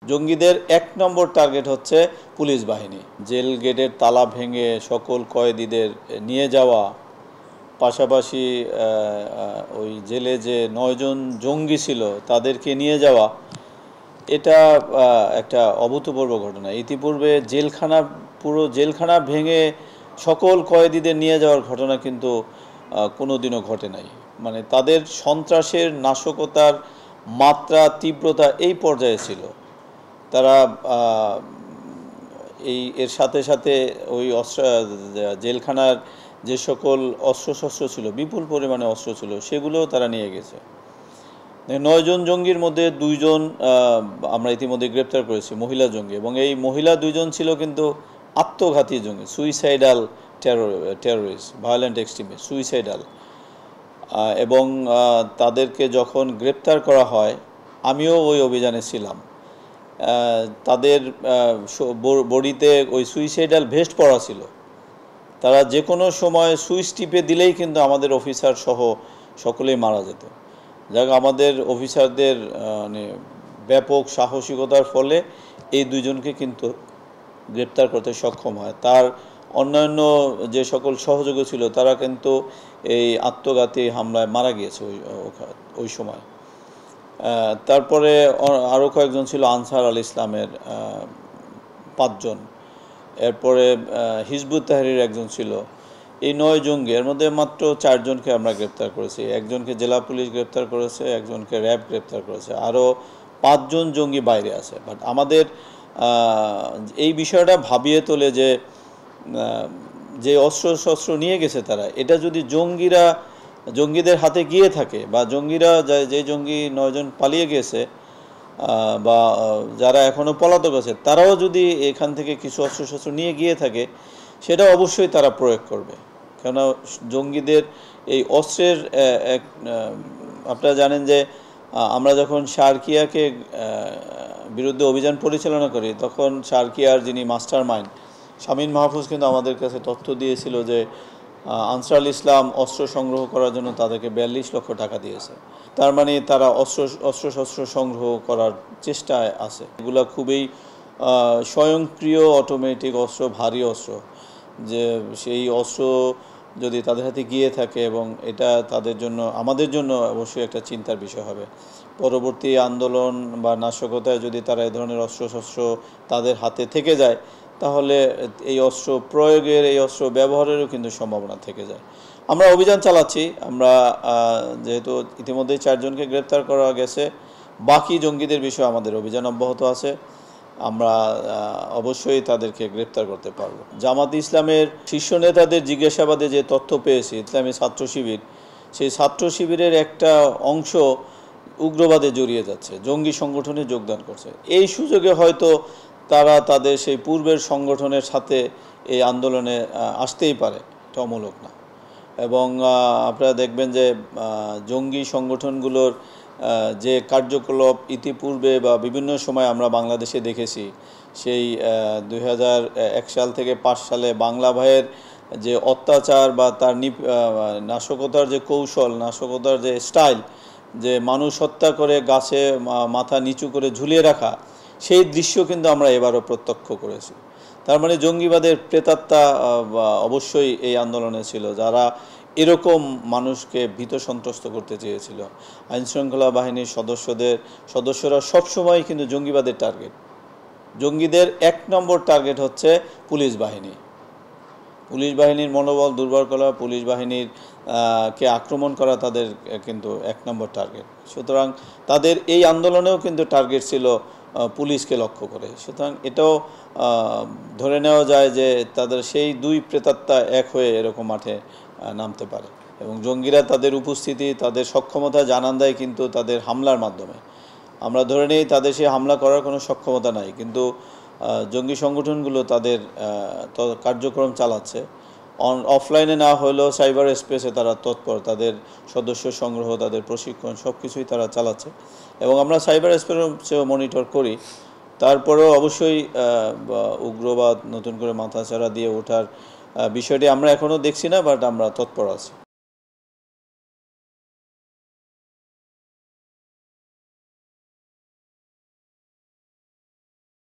জঙ্গিদের এক নম্বর টার্গেট হচ্ছে পুলিশ বাহিনী। জেল গেটের তালা ভেঙে সকল কয়েদিদের নিয়ে যাওয়া, পাশাপাশি ওই জেলে যে ৯ জন জঙ্গি ছিল তাদেরকে নিয়ে যাওয়া, এটা একটা অভূতপূর্ব ঘটনা। ইতিপূর্বে পুরো জেলখানা ভেঙে সকল কয়েদিদের নিয়ে যাওয়ার ঘটনা কিন্তু কোনোদিনও ঘটে নাই। মানে তাদের সন্ত্রাসের নাশকতার মাত্রা, তীব্রতা এই পর্যায়ে ছিল। তারা এর সাথে সাথে ওই জেলখানার যে সকল অস্ত্রশস্ত্র ছিল, বিপুল পরিমাণে অস্ত্র ছিল, সেগুলোও তারা নিয়ে গেছে। ৯ জন জঙ্গির মধ্যে ২ জন আমরা ইতিমধ্যে গ্রেপ্তার করেছি, মহিলা জঙ্গি, এবং এই মহিলা ২ জন ছিল কিন্তু আত্মঘাতী জঙ্গি, suicidal terrorist, violent extremist, suicidal. এবং তাদেরকে যখন গ্রেপ্তার করা হয়, আমিও ওই অভিযানে ছিলাম, তাদের বডিতে ওই সুইসাইডাল ভেস্ট পরা ছিল। তারা যে কোনো সময় সুইচ টিপে দিলেই কিন্তু আমাদের অফিসার সহ সকলেই মারা যেত। যাক, আমাদের অফিসারদের মানে ব্যাপক সাহসিকতার ফলে এই ২ জনকে কিন্তু গ্রেপ্তার করতে সক্ষম হয়। তার অন্যান্য যে সকল সহযোগী ছিল তারা কিন্তু এই আত্মঘাতী হামলায় মারা গিয়েছে ওই সময়। তারপরে আরও কয়েকজন ছিল, আনসার আল ইসলামের ৫ জন, এরপরে হিজবুত তাহরির একজন ছিল। এই ৯ জঙ্গি, এর মধ্যে মাত্র ৪ জনকে আমরা গ্রেপ্তার করেছি। একজনকে জেলা পুলিশ গ্রেপ্তার করেছে, একজনকে র্যাব গ্রেপ্তার করেছে, আরও ৫ জন জঙ্গি বাইরে আছে। বাট আমাদের এই বিষয়টা ভাবিয়ে তোলে যে অস্ত্র নিয়ে গেছে তারা, এটা যদি জঙ্গিদের হাতে গিয়ে থাকে, বা জঙ্গিরা যে জঙ্গি ৯ জন পালিয়ে গেছে বা যারা এখনও পলাতক আছে, তারাও যদি এখান থেকে কিছু অস্ত্রশস্ত্র নিয়ে গিয়ে থাকে, সেটা অবশ্যই তারা প্রয়োগ করবে। কেননা জঙ্গিদের এই অস্ত্রের আপনারা জানেন যে আমরা যখন সার্কিয়াকে বিরুদ্ধে অভিযান পরিচালনা করি, তখন সার্কিয়ার যিনি মাস্টার মাইন্ড শামীম মাহফুজ কিন্তু আমাদের কাছে তথ্য দিয়েছিল যে আনসার আল ইসলাম অস্ত্র সংগ্রহ করার জন্য তাদেরকে ৪২ লক্ষ টাকা দিয়েছে। তার মানে তারা অস্ত্রশস্ত্র সংগ্রহ করার চেষ্টায় আছে। এগুলো খুবই স্বয়ংক্রিয় অটোমেটিক অস্ত্র, ভারী অস্ত্র, যে সেই অস্ত্র যদি তাদের হাতে গিয়ে থাকে, এবং এটা আমাদের জন্য অবশ্যই একটা চিন্তার বিষয় হবে। পরবর্তী আন্দোলন বা নাশকতায় যদি তারা এই ধরনের অস্ত্রশস্ত্র তাদের হাতে থেকে যায়, তাহলে এই অস্ত্র প্রয়োগের, এই অস্ত্র ব্যবহারেরও কিন্তু সম্ভাবনা থেকে যায়। আমরা অভিযান চালাচ্ছি। আমরা যেহেতু ইতিমধ্যে ৪ জনকে গ্রেপ্তার করা গেছে, বাকি জঙ্গিদের বিষয়ে আমাদের অভিযান অব্যাহত আছে। আমরা অবশ্যই তাদেরকে গ্রেপ্তার করতে পারব। জামাত ইসলামের শীর্ষ নেতাদের জিজ্ঞাসাবাদে যে তথ্য পেয়েছি, ইসলামী ছাত্র শিবির, সেই ছাত্র শিবিরের একটা অংশ উগ্রবাদে জড়িয়ে যাচ্ছে, জঙ্গি সংগঠনে যোগদান করছে। এই সুযোগে হয়তো তারা তাদের সেই পূর্বের সংগঠনের সাথে এই আন্দোলনে আসতেই পারে, এটা অমূলক না। এবং আপনারা দেখবেন যে জঙ্গি সংগঠনগুলোর যে কার্যকলাপ ইতিপূর্বে বা বিভিন্ন সময় আমরা বাংলাদেশে দেখেছি, সেই ২০০১ সাল থেকে ৫ সালে বাংলা ভাইয়ের যে অত্যাচার বা তার নাশকতার যে কৌশল, নাশকতার যে স্টাইল, যে মানুষ হত্যা করে গাছে মাথা নিচু করে ঝুলিয়ে রাখা, সেই দৃশ্য কিন্তু আমরা এবারও প্রত্যক্ষ করেছি। তার মানে জঙ্গিবাদের প্রেতাত্মা অবশ্যই এই আন্দোলনে ছিল, যারা এরকম মানুষকে ভীত সন্ত্রস্ত করতে চেয়েছিল। আইনশৃঙ্খলা বাহিনীর সদস্যরা সবসময় কিন্তু জঙ্গিবাদের টার্গেট। জঙ্গিদের এক নম্বর টার্গেট হচ্ছে পুলিশ বাহিনী। পুলিশ বাহিনীর মনোবল দুর্বল করা, পুলিশ বাহিনীর কে আক্রমণ করা তাদের কিন্তু এক নম্বর টার্গেট। সুতরাং তাদের এই আন্দোলনেও কিন্তু টার্গেট ছিল পুলিশকে লক্ষ্য করে। সুতরাং এটাও ধরে নেওয়া যায় যে তাদের সেই ২ প্রেতাত্মা এক হয়ে এরকম মাঠে নামতে পারে, এবং জঙ্গিরা তাদের উপস্থিতি, তাদের সক্ষমতা জানান দেয় কিন্তু তাদের হামলার মাধ্যমে। আমরা ধরে নেই তাদের সেই হামলা করার কোনো সক্ষমতা নাই, কিন্তু জঙ্গি সংগঠনগুলো তাদের কার্যক্রম চালাচ্ছে। অফলাইনে না হলেও সাইবার স্পেসে তারা তৎপর, তাদের সদস্য সংগ্রহ, তাদের প্রশিক্ষণ সব কিছুই তারা চালাচ্ছে, এবং আমরা সাইবার স্পেসেও মনিটর করি। তারপরেও অবশ্যই উগ্রবাদ নতুন করে মাথাচাড়া দিয়ে ওঠার বিষয়টি আমরা এখনও দেখছি না, বাট আমরা তৎপর আছি।